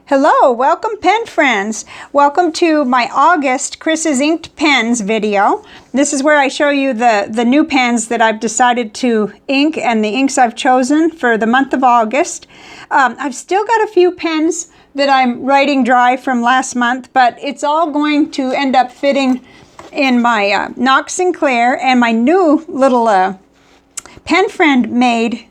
Hello, welcome pen friends. Welcome to my August Chris's Inked Pens video. This is where I show you the new pens that I've decided to ink and the inks I've chosen for the month of August. I've still got a few pens that I'm writing dry from last month, but it's all going to end up fitting in my Knox Sinclair and my new little Pen Friend made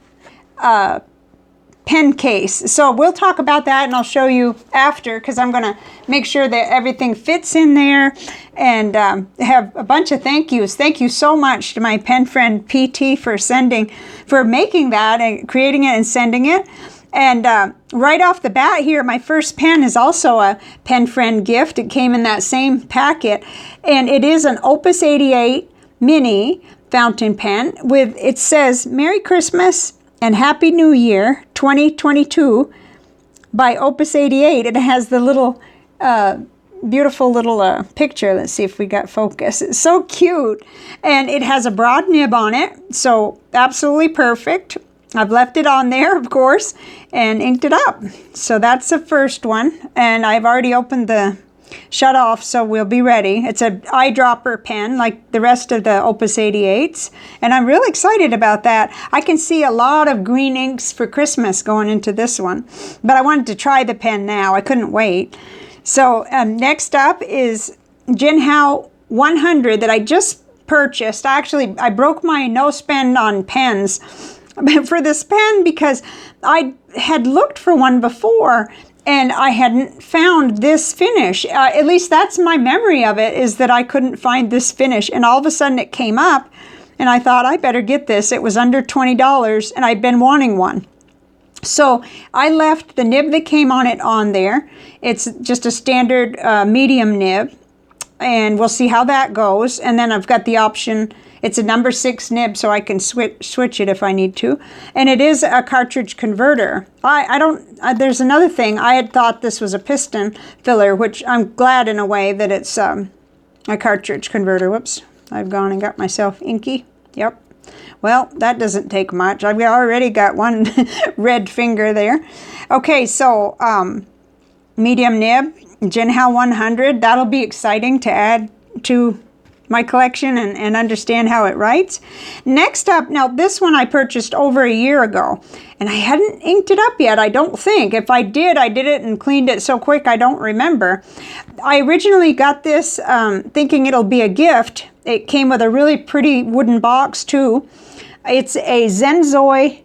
pen case. So we'll talk about that and I'll show you after, because I'm going to make sure that everything fits in there and have a bunch of thank yous. Thank you so much to my Pen Friend P.T. for making that and creating it and sending it. And right off the bat here, my first pen is also a Pen Friend gift. It came in that same packet, and it is an Opus 88 mini fountain pen with, it says, Merry Christmas and Happy New Year 2022 by Opus 88. It has the little beautiful little picture. Let's see if we got focus. It's so cute, and it has a broad nib on it, so absolutely perfect. I've left it on there, of course, and inked it up. So that's the first one, and I've already opened the shut off, so we'll be ready. It's an eyedropper pen like the rest of the Opus 88s, and I'm really excited about that. I can see a lot of green inks for Christmas going into this one, but I wanted to try the pen now. I couldn't wait. So next up is Jinhao 100 that I just purchased. I broke my no spend on pens for this pen because I had looked for one before and I hadn't found this finish. At least that's my memory of it, is that I couldn't find this finish. And all of a sudden it came up and I thought I better get this. It was under $20 and I'd been wanting one. So I left the nib that came on it on there. It's just a standard medium nib, and we'll see how that goes. And then I've got the option, it's a number 6 nib, so I can switch it if I need to. And it is a cartridge converter. There's another thing. I had thought this was a piston filler, which I'm glad in a way that it's a cartridge converter. Whoops, I've gone and got myself inky. Yep. Well, that doesn't take much. I've already got one red finger there. Okay, so medium nib, Jinhao 100. That'll be exciting to add to my collection and understand how it writes. Next up, now this one I purchased over a year ago, and I hadn't inked it up yet, I don't think. If I did it and cleaned it so quick I don't remember. I originally got this thinking it'll be a gift. It came with a really pretty wooden box too. It's a ZenZoi,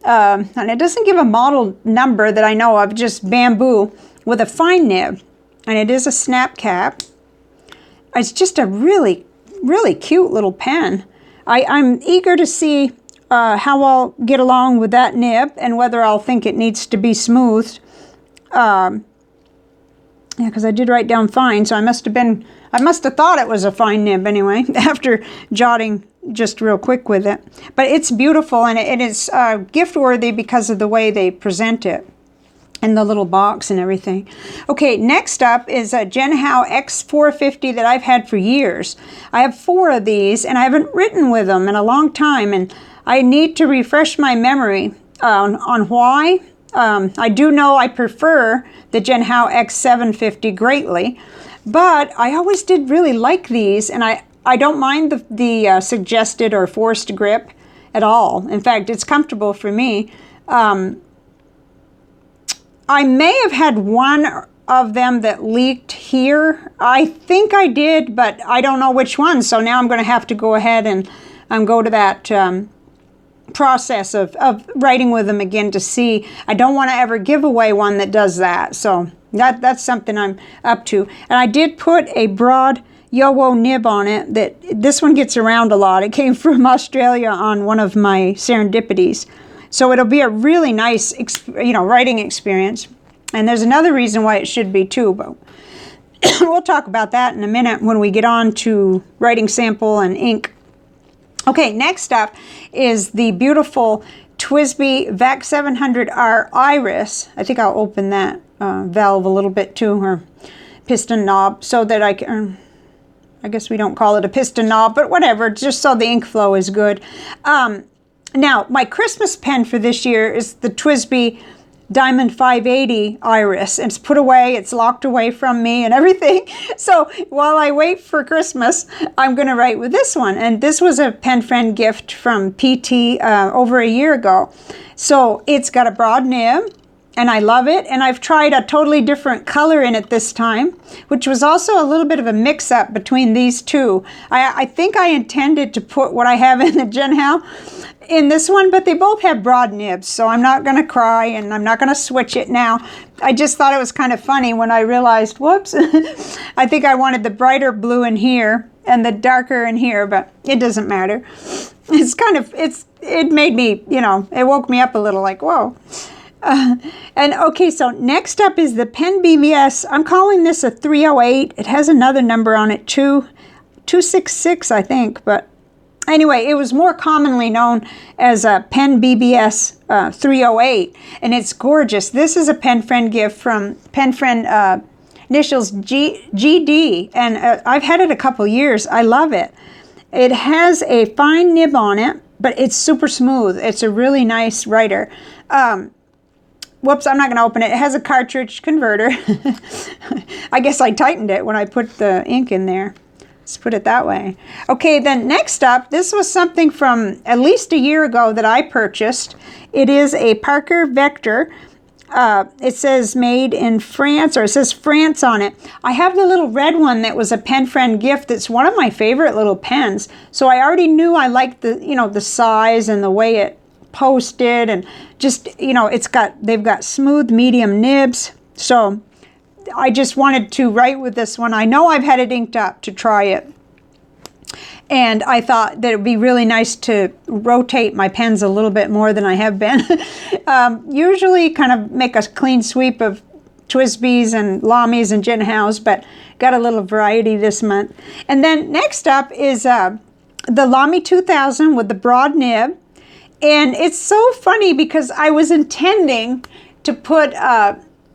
and it doesn't give a model number that I know of, just bamboo with a fine nib, and it is a snap cap. It's just a really, really cute little pen. I'm eager to see how I'll get along with that nib and whether I'll think it needs to be smoothed. Yeah, because I did write down fine, so I must have thought it was a fine nib anyway, after jotting just real quick with it. But it's beautiful, and it is gift worthy because of the way they present it and the little box and everything. Okay, next up is a Jinhao X450 that I've had for years. I have 4 of these, and I haven't written with them in a long time, and I need to refresh my memory on why. I do know I prefer the Jinhao X750 greatly, but I always did really like these, and I don't mind the suggested or forced grip at all. In fact, it's comfortable for me. I may have had one of them that leaked here. I think I did, but I don't know which one. So now I'm going to have to go ahead and go to that process of writing with them again to see. I don't want to ever give away one that does that. So that's something I'm up to. And I did put a broad ZoWo nib on it. This one gets around a lot. It came from Australia on one of my serendipities. So it'll be a really nice, writing experience. And there's another reason why it should be too, but we'll talk about that in a minute when we get on to writing sample and ink. Okay, next up is the beautiful Twsby Vac 700R Iris. I think I'll open that valve a little bit too, or piston knob, so that I can, I guess we don't call it a piston knob, but whatever, just so the ink flow is good. Now, my Christmas pen for this year is the Twsby Diamond 580 iris. It's put away, it's locked away from me and everything. So while I wait for Christmas, I'm going to write with this one. And this was a Pen Friend gift from PT over a year ago. So it's got a broad nib, and I love it. And I've tried a totally different color in it this time, which was also a little bit of a mix-up between these two. I think I intended to put what I have in the Jinhao in this one, but they both have broad nibs, so I'm not going to cry, and I'm not going to switch it now. I just thought it was kind of funny when I realized, whoops, I think I wanted the brighter blue in here and the darker in here, but it doesn't matter. It's kind of, it made me, you know, it woke me up a little like, whoa. And okay, so next up is the Pen BBS. I'm calling this a 308. It has another number on it too, 266, I think, but anyway, it was more commonly known as a Pen BBS 308, and it's gorgeous. This is a Pen Friend gift from Pen Friend initials GD, and I've had it a couple years. I love it. It has a fine nib on it, but it's super smooth. It's a really nice writer. Whoops, I'm not going to open it. It has a cartridge converter. I guess I tightened it when I put the ink in there. Let's put it that way. Okay, then next up, this was something from at least a year ago that I purchased. It is a Parker Vector. It says made in France, or it says France on it. I have the little red one that was a Pen Friend gift. It's one of my favorite little pens. So I already knew I liked the, you know, the size and the way it posted, and just, you know, they've got smooth medium nibs. So I just wanted to write with this one. I know I've had it inked up to try it, and I thought that it would be really nice to rotate my pens a little bit more than I have been. Usually kind of make a clean sweep of Twsbis and Lamis and Jinhaos, but got a little variety this month. And then next up is the Lamy 2000 with the broad nib. And it's so funny because I was intending to put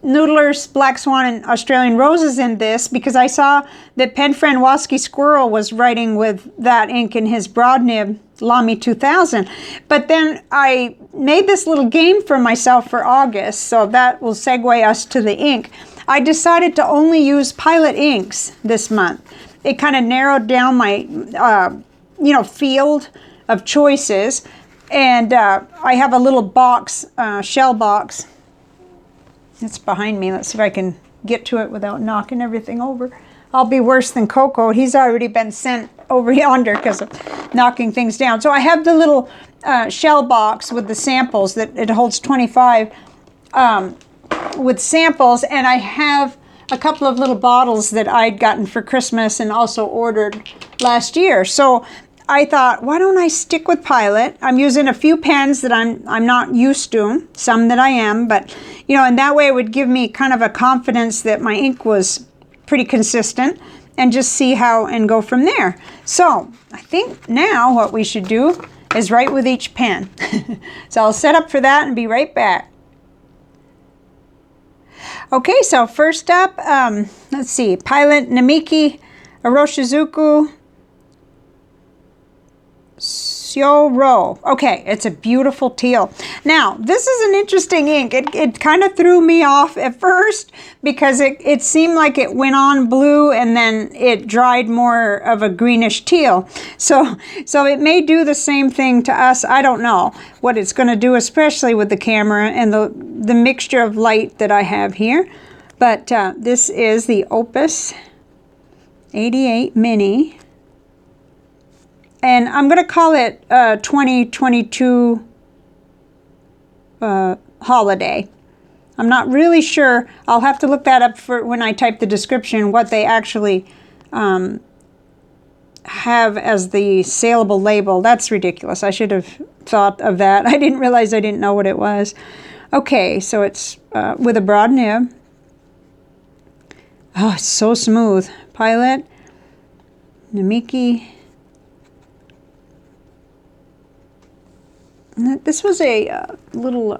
Noodler's Black Swan and Australian Roses in this, because I saw that Pen Friend Wasky Squirrel was writing with that ink in his broad nib Lamy 2000. But then I made this little game for myself for August, so that will segue us to the ink. I decided to only use Pilot inks this month. It kind of narrowed down my you know, field of choices. And I have a little box, shell box. It's behind me. Let's see if I can get to it without knocking everything over. I'll be worse than Coco. He's already been sent over yonder because of knocking things down. So I have the little shell box with the samples that it holds 25 with samples. And I have a couple of little bottles that I'd gotten for Christmas and also ordered last year. So I thought, why don't I stick with Pilot? I'm using a few pens that I'm not used to, some that I am, but, you know, and that way it would give me kind of a confidence that my ink was pretty consistent, and just see how and go from there. So I think now what we should do is write with each pen. So I'll set up for that and be right back. Okay, so first up, let's see, Pilot Namiki Iroshizuku Syo-ro. Okay, it's a beautiful teal. Now, this is an interesting ink. It kind of threw me off at first because it seemed like it went on blue and then it dried more of a greenish teal. So it may do the same thing to us. I don't know what it's going to do, especially with the camera and the mixture of light that I have here. But this is the Opus 88 Mini. And I'm going to call it 2022 holiday. I'm not really sure. I'll have to look that up for when I type the description, what they actually have as the saleable label. That's ridiculous. I should have thought of that. I didn't realize I didn't know what it was. Okay, so it's with a broad nib. Oh, it's so smooth. Pilot Namiki. This was a little,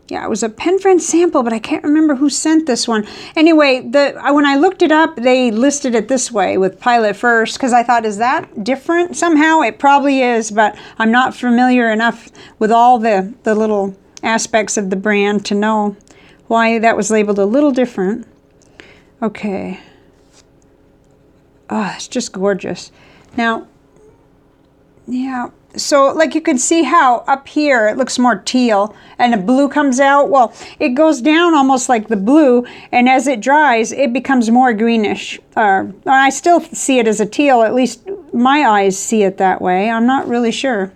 yeah, it was a Pen Friend sample, but I can't remember who sent this one. Anyway, when I looked it up, they listed it this way with Pilot first, because I thought, is that different somehow? It probably is, but I'm not familiar enough with all the little aspects of the brand to know why that was labeled a little different. Okay. Oh, it's just gorgeous. Now, yeah, so like you can see how up here it looks more teal and the blue comes out. Well, it goes down almost like the blue, and as it dries, it becomes more greenish. I still see it as a teal, at least my eyes see it that way. I'm not really sure.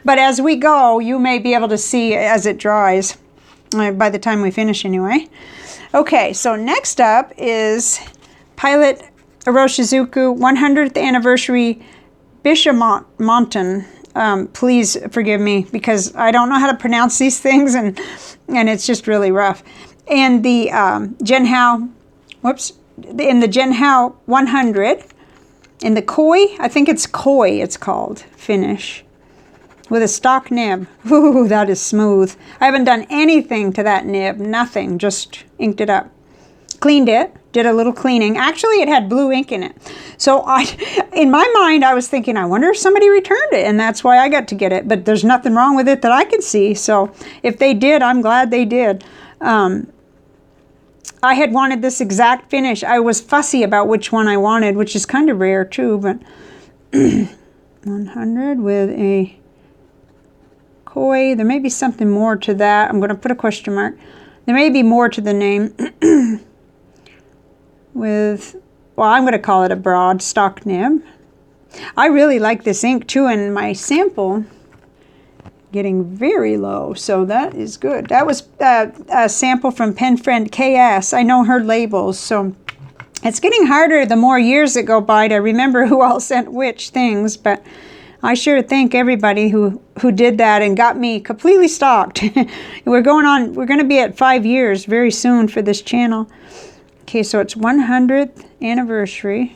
But as we go, you may be able to see as it dries, by the time we finish anyway. Okay, so next up is Pilot Iroshizuku 100th Anniversary Bishamonten. Please forgive me because I don't know how to pronounce these things, and it's just really rough. And the Jinhao, in the Jinhao 100, in the koi, I think it's koi it's called, finish, with a stock nib. Ooh, that is smooth. I haven't done anything to that nib, nothing, just inked it up. Cleaned it, did a little cleaning. Actually, it had blue ink in it. So in my mind, I was thinking, I wonder if somebody returned it, and that's why I got to get it. But there's nothing wrong with it that I can see. So if they did, I'm glad they did. I had wanted this exact finish. I was fussy about which one I wanted, which is kind of rare too, but 100 with a koi. There may be something more to that. I'm going to put a question mark. There may be more to the name. With, well, I'm going to call it a broad stock nib. I really like this ink too, and my sample getting very low, so that is good. That was a sample from Pen Friend K.S. I know her labels, so it's getting harder the more years that go by to remember who all sent which things, but I sure thank everybody who did that and got me completely stocked. We're going to be at 5 years very soon for this channel. Okay, so it's 100th anniversary.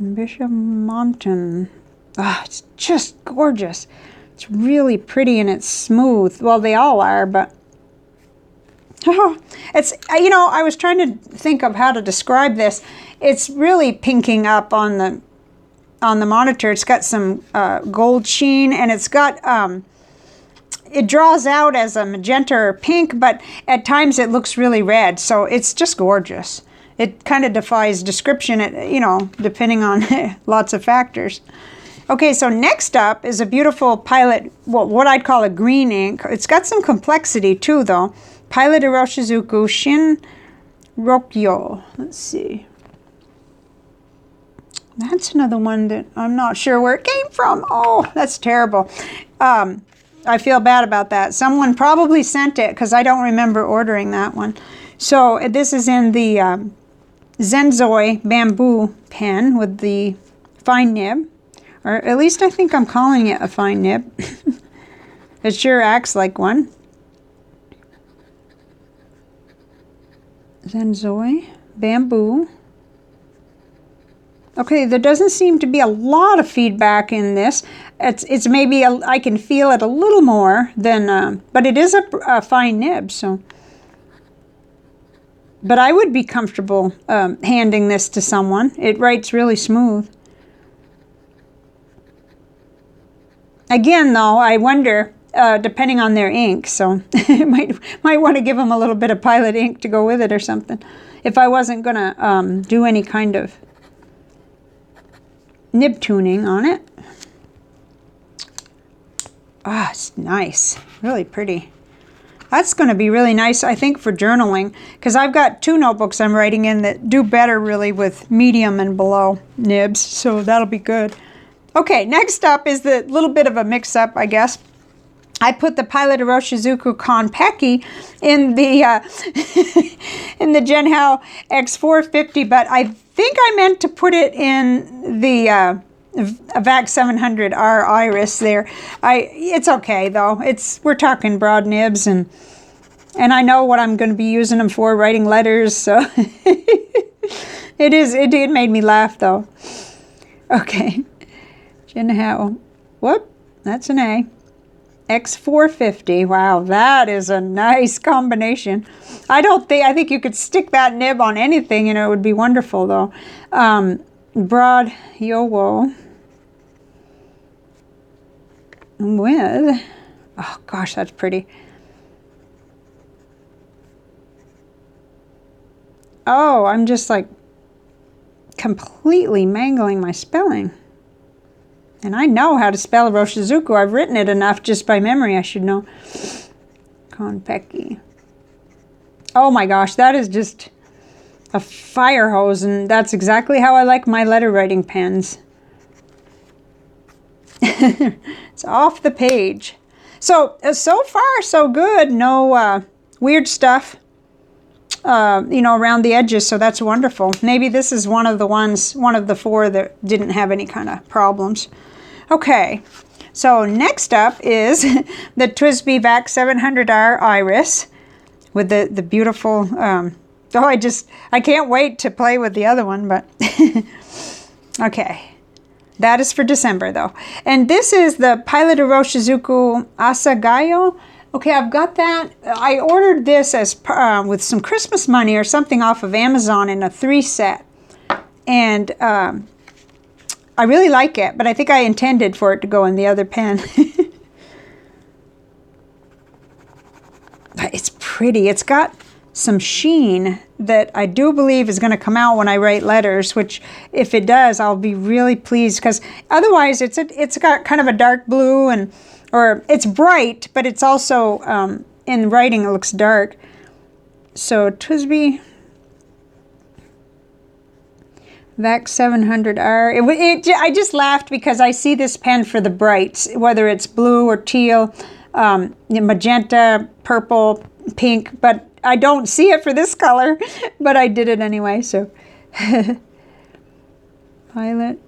Bishamonten. Ah, it's just gorgeous. It's really pretty and it's smooth. Well, they all are, but it's, you know, I was trying to think of how to describe this. It's really pinking up on the monitor. It's got some gold sheen, and it's got it draws out as a magenta or pink, but at times it looks really red, so it's just gorgeous. It kind of defies description, you know, depending on lots of factors. Okay, so next up is a beautiful Pilot, well, what I'd call a green ink. It's got some complexity too, though. Pilot Iroshizuku Shin-ryoku. Let's see. That's another one that I'm not sure where it came from. Oh, that's terrible. I feel bad about that. Someone probably sent it because I don't remember ordering that one. So this is in the ZenZoi bamboo pen with the fine nib. Or at least I think I'm calling it a fine nib. It sure acts like one. ZenZoi bamboo. Okay, there doesn't seem to be a lot of feedback in this. It's maybe I can feel it a little more than, but it is a fine nib, so. But I would be comfortable handing this to someone. It writes really smooth. Again, though, I wonder, depending on their ink, so might want to give them a little bit of Pilot ink to go with it or something. If I wasn't going to do any kind of nib tuning on it. Ah, it's nice. Really pretty. That's going to be really nice, I think, for journaling, because I've got 2 notebooks I'm writing in that do better, really, with medium and below nibs, so that'll be good. Okay, next up is the little bit of a mix-up, I guess. I put the Pilot Iroshizuku Kon-Peki in the in the Jinhao X450, but I think I meant to put it in the Vac 700R Iris there. It's okay though. We're talking broad nibs, and I know what I'm going to be using them for, writing letters. So it made me laugh though. Okay, Jinhao. Whoop, that's an A. X450. Wow, that is a nice combination. I think you could stick that nib on anything, and it would be wonderful though. Broad JoWo. with, oh gosh, that's pretty. Oh, I'm just like completely mangling my spelling. And I know how to spell Roshizuku. I've written it enough just by memory, I should know. Kon-Peki. Oh my gosh, that is just a fire hose, and that's exactly how I like my letter writing pens. It's off the page. So far so good. No weird stuff, you know, around the edges, so that's wonderful. Maybe this is one of the ones, one of the 4 that didn't have any kind of problems. Okay, so next up is the Twsby Vac 700R Iris with the beautiful, oh, I can't wait to play with the other one, but okay. That is for December, though. And this is the Pilot Iroshizuku Asagaya. Okay, I've got that. I ordered this as with some Christmas money or something off of Amazon in a 3 set. And I really like it, but I think I intended for it to go in the other pen. It's pretty. It's got some sheen that I do believe is going to come out when I write letters, which if it does, I'll be really pleased, because otherwise it's got kind of a dark blue, and or it's bright, but it's also in writing it looks dark. So Twsby Vac 700R. I just laughed because I see this pen for the brights, whether it's blue or teal, magenta, purple, pink, but I don't see it for this color, but I did it anyway, so. Pilot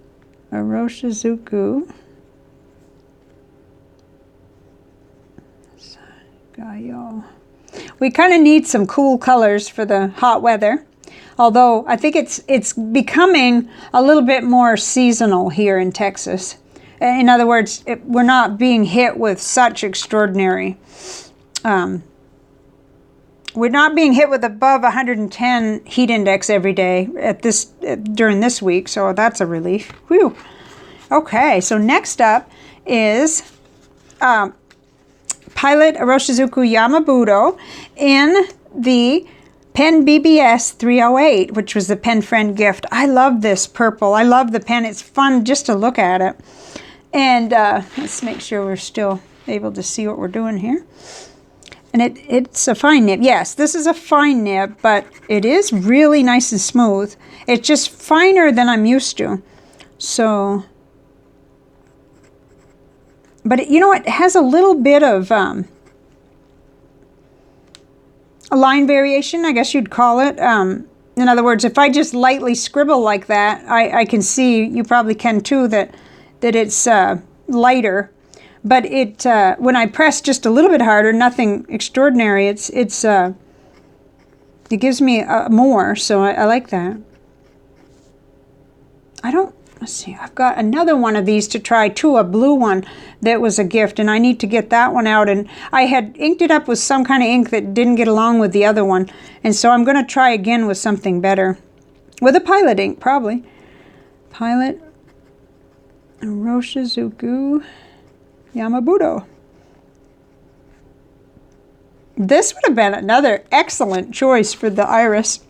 Iroshizuku Syo-ro. We kind of need some cool colors for the hot weather, although I think it's becoming a little bit more seasonal here in Texas. In other words, we're not being hit with such extraordinary we're not being hit with above 110 heat index every day at this during this week, so that's a relief. Whew. Okay, so next up is Pilot Aroshizuku Yamabudo in the Pen BBS 308, which was the Pen Friend gift. I love this purple. I love the pen. It's fun just to look at it. And let's make sure we're still able to see what we're doing here. And it's a fine nib. Yes, this is a fine nib, but it is really nice and smooth. It's just finer than I'm used to. So, but you know, it has a little bit of a line variation, I guess you'd call it. In other words, if I just lightly scribble like that, I can see, you probably can too, that it's lighter. But when I press just a little bit harder, nothing extraordinary, it gives me more, so I like that. Let's see, I've got another one of these to try too, a blue one that was a gift, and I need to get that one out. And I had inked it up with some kind of ink that didn't get along with the other one, and so I'm going to try again with something better. With a Pilot ink, probably. Pilot Iroshizuku Yamabudo. This would have been another excellent choice for the iris.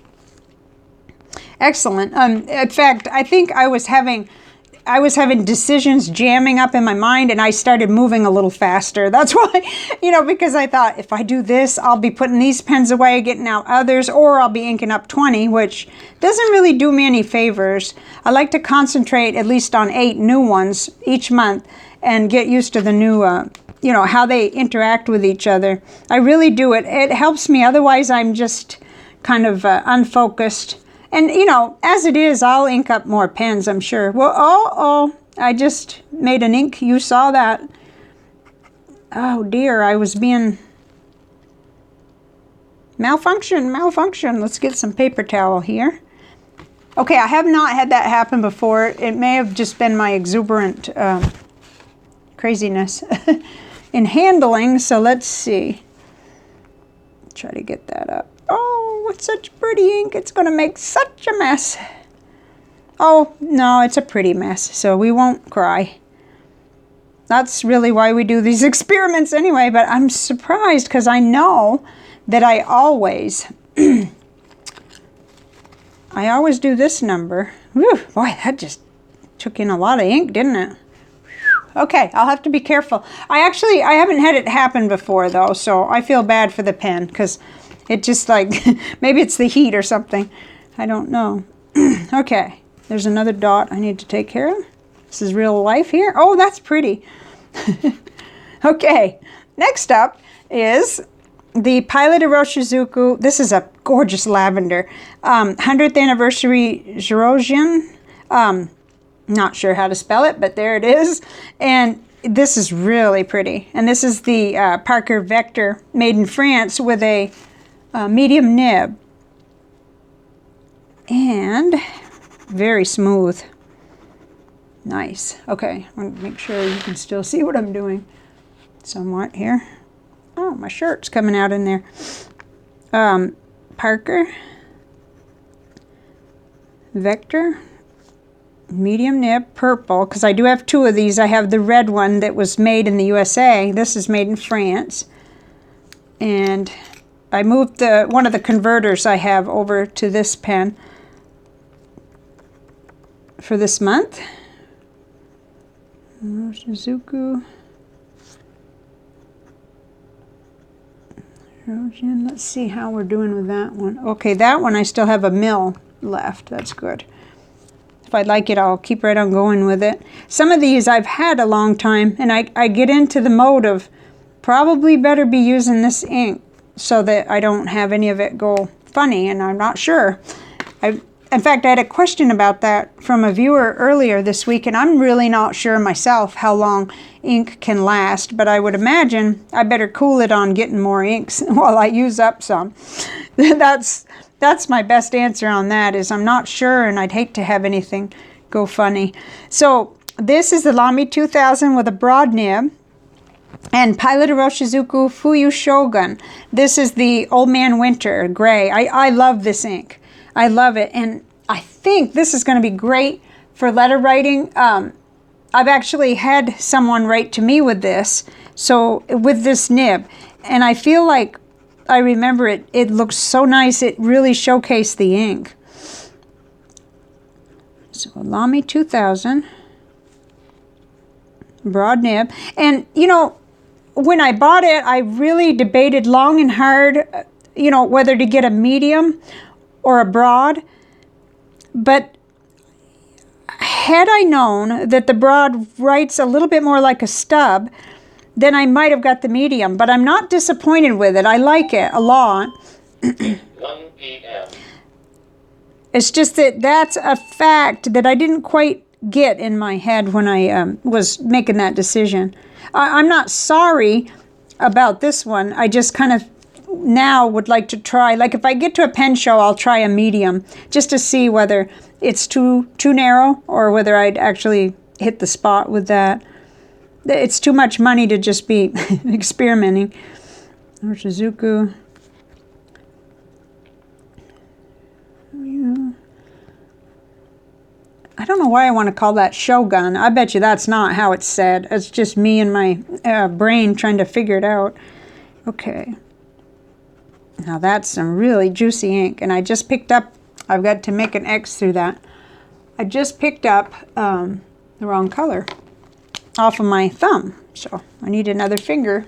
Excellent. In fact, I think I was having decisions jamming up in my mind, and I started moving a little faster. That's why, you know, because I thought if I do this, I'll be putting these pens away, getting out others, or I'll be inking up 20, which doesn't really do me any favors. I like to concentrate at least on 8 new ones each month and get used to the new, you know, how they interact with each other. I really do. It helps me. Otherwise, I'm just kind of unfocused. And, you know, as it is, I'll ink up more pens, I'm sure. Well, I just made an ink. You saw that. Oh, dear, I was being... Malfunction. Let's get some paper towel here. Okay, I have not had that happen before. It may have just been my exuberant craziness in handling, so let's see. Try to get that up. Oh, it's such pretty ink. It's going to make such a mess. Oh, no, it's a pretty mess, so we won't cry. that's really why we do these experiments anyway, but I'm surprised because I know that I always do this number. Whew, boy, that just took in a lot of ink, didn't it? Okay, I'll have to be careful. I haven't had it happen before though, so I feel bad for the pen because it just like, maybe it's the heat or something. I don't know. Okay, there's another dot I need to take care of. This is real life here. Oh, that's pretty. Okay, next up is the Pilot Iroshizuku. This is a gorgeous lavender. 100th Anniversary Bishamonten. Not sure how to spell it, but there it is. And this is really pretty. And this is the Parker Vector made in France with a medium nib. And very smooth. Nice. Okay, I want to make sure you can still see what I'm doing somewhat here. Oh, my shirt's coming out in there. Parker Vector medium nib purple, because I do have two of these. I have the red one that was made in the USA. This is made in France. And I moved one of the converters I have over to this pen for this month. Roshizuku. Let's see how we're doing with that one. Okay, that one I still have a mil left. That's good. If I like it, I'll keep right on going with it. Some of these I've had a long time, and I get into the mode of probably better be using this ink so that I don't have any of it go funny, and I'm not sure. In fact, I had a question about that from a viewer earlier this week, and I'm really not sure myself how long ink can last, but I would imagine I better cool it on getting more inks while I use up some. That's my best answer on that, is I'm not sure, and I'd hate to have anything go funny. So this is the Lamy 2000 with a broad nib, and Pilot Iroshizuku Fuyu Shogun. This is the Old Man Winter gray. I love this ink. I love it, and I think this is going to be great for letter writing. I've actually had someone write to me with this, so with this nib, and I feel like I remember it looks so nice. It really showcased the ink. So Lamy 2000, broad nib, and you know, when I bought it, I really debated long and hard, you know, whether to get a medium or a broad. But had I known that the broad writes a little bit more like a stub, then I might have got the medium. But I'm not disappointed with it. I like it a lot. 1 p.m. It's just that that's a fact that I didn't quite get in my head when I was making that decision. I'm not sorry about this one. I just kind of now would like to try, like if I get to a pen show, I'll try a medium just to see whether it's too narrow or whether I'd actually hit the spot with that. It's too much money to just be experimenting. Roshizuku. I don't know why I want to call that Shogun. I bet you that's not how it's said. It's just me and my brain trying to figure it out. Okay. Now that's some really juicy ink, and I just picked up, I've got to make an X through that. I just picked up the wrong color off of my thumb, so I need another finger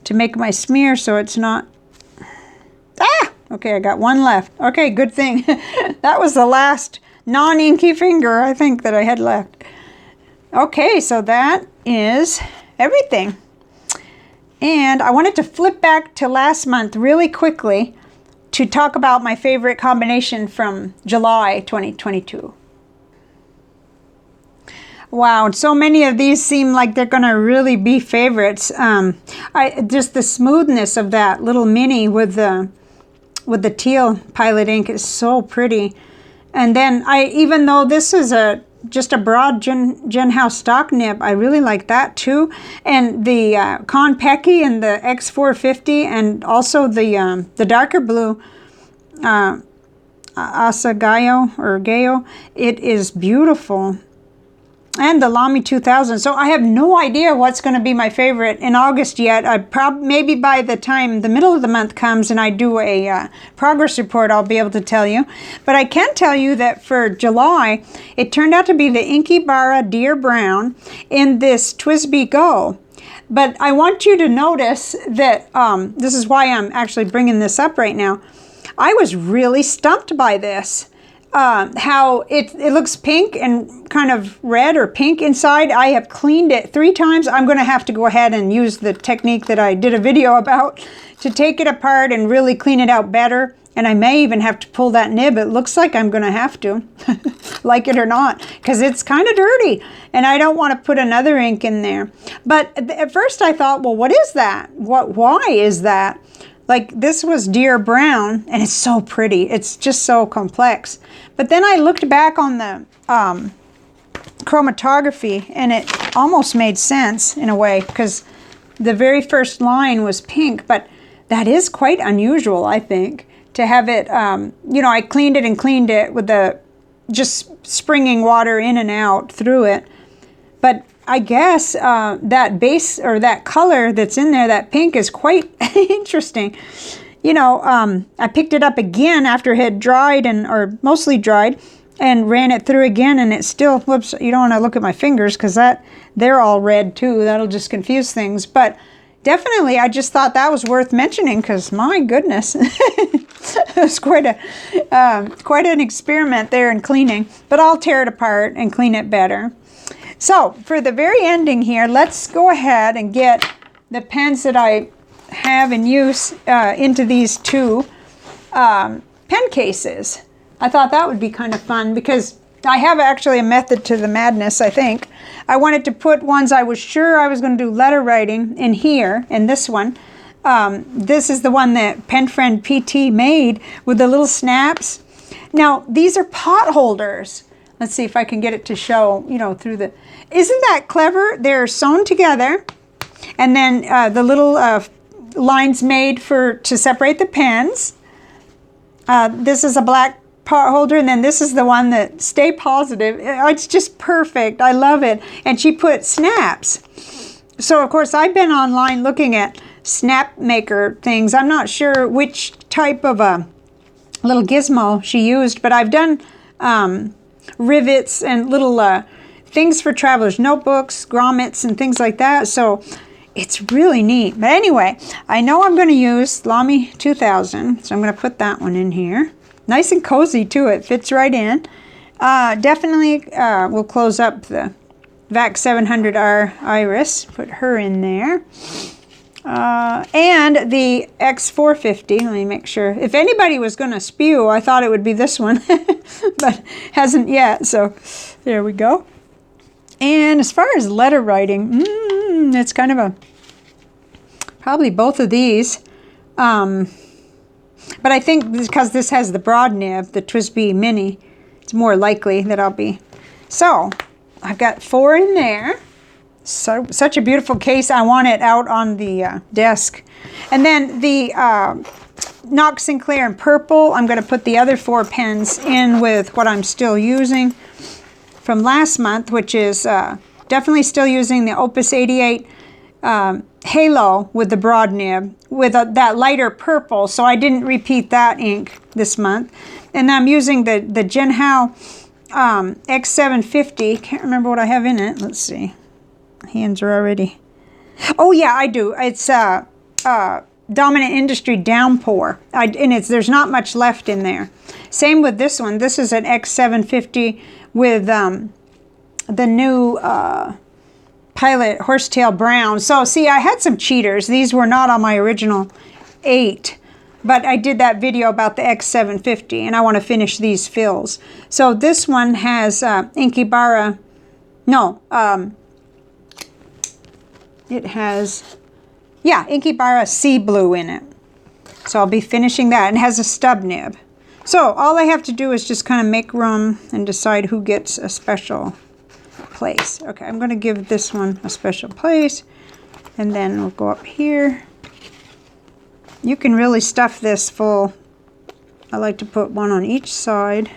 to make my smear so it's not, okay, I got one left. Okay, good thing. That was the last non-inky finger I think that I had left. Okay, so that is everything. And I wanted to flip back to last month really quickly to talk about my favorite combination from July 2022. Wow, so many of these seem like they're going to really be favorites. Just the smoothness of that little mini with the teal Pilot ink is so pretty. And then even though this is just a broad Jinhao stock nib, I really like that too. And the Kon-Peki and the X450, and also the darker blue Asagaya or Gayo, it is beautiful. and the Lamy 2000. So I have no idea what's going to be my favorite in August yet. Maybe by the time the middle of the month comes and I do a progress report, I'll be able to tell you. But I can tell you that for July, it turned out to be the Inkibara Deer Brown in this Twsbi Go. But I want you to notice that this is why I'm actually bringing this up right now. I was really stumped by this. How it looks pink and kind of red or pink inside. I have cleaned it 3 times. I'm going to have to go ahead and use the technique that I did a video about to take it apart and really clean it out better. And I may even have to pull that nib. It looks like I'm going to have to, like it or not, because it's kind of dirty. And I don't want to put another ink in there. But at first I thought, well, what is that? Why is that? Like, this was Deer Brown, and it's so pretty. It's just so complex. But then I looked back on the chromatography, and it almost made sense in a way, because the very first line was pink. But that is quite unusual, I think, to have it, you know, I cleaned it with the just springing water in and out through it. But I guess that base or that color that's in there, that pink, is quite interesting. You know, I picked it up again after it had dried or mostly dried, and ran it through again, and it's still, whoops, you don't want to look at my fingers because they're all red too. That'll just confuse things. But definitely, I just thought that was worth mentioning because, my goodness, it was quite an experiment there in cleaning. But I'll tear it apart and clean it better. So for the very ending here, let's go ahead and get the pens that I have in use into these 2 pen cases. I thought that would be kind of fun because I have actually a method to the madness, I think. I wanted to put ones I was sure I was going to do letter writing in here, in this one. This is the one that Pen Friend P.T made with the little snaps. Now, these are pot holders. Let's see if I can get it to show, you know, through the... Isn't that clever? They're sewn together, and then the little lines made to separate the pens. This is a black pot holder, and then this is the one that Stay Positive. It's just perfect. I love it. And she put snaps. So, of course, I've been online looking at snap maker things. I'm not sure which type of a little gizmo she used, but I've done... rivets and little things for travelers, notebooks, grommets, and things like that. So it's really neat. But anyway, I know I'm going to use Lamy 2000, so I'm going to put that one in here. Nice and cozy too. It fits right in. Definitely we'll close up the Vac 700R Iris. Put her in there. And the X450, let me make sure. If anybody was going to spew, I thought it would be this one, but hasn't yet, so there we go. And as far as letter writing, it's kind of probably both of these. But I think because this has the Broad Nib, the Twsbi Mini, it's more likely that I'll be. So, I've got 4 in there. So, such a beautiful case. I want it out on the desk. And then the Knox Sinclair in purple, I'm going to put the other 4 pens in with what I'm still using from last month, which is definitely still using the Opus 88 Halo with the Broad Nib with that lighter purple. So I didn't repeat that ink this month. And I'm using the Jinhao X450. Can't remember what I have in it. Let's see. Hands are already... Oh, yeah, I do. It's Dominant Industry Downpour. There's not much left in there. Same with this one. This is an X450 with the new Pilot Horsetail Brown. So, see, I had some cheaters. These were not on my original 8. But I did that video about the X450, and I want to finish these fills. So this one has Inkibara... No, it has, yeah, Inkibara Sea Blue in it. So I'll be finishing that. And it has a stub nib. So all I have to do is just kind of make room and decide who gets a special place. Okay, I'm going to give this one a special place. And then we'll go up here. You can really stuff this full. I like to put one on each side.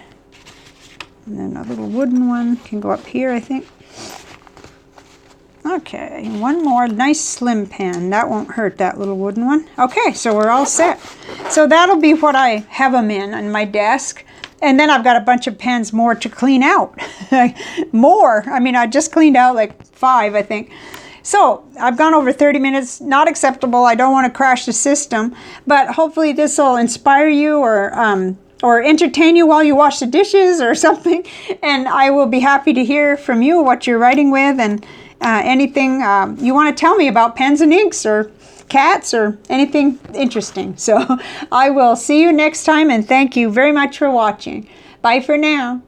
And then a little wooden one can go up here, I think. Okay, one more nice slim pen. That won't hurt, that little wooden one. Okay, so we're all set. So that'll be what I have them in on my desk. And then I've got a bunch of pens more to clean out. More. I mean, I just cleaned out like 5, I think. So I've gone over 30 minutes. Not acceptable. I don't want to crash the system. But hopefully this will inspire you or entertain you while you wash the dishes or something. And I will be happy to hear from you what you're writing with and anything you want to tell me about pens and inks or cats or anything interesting. So I will see you next time, and thank you very much for watching. Bye for now.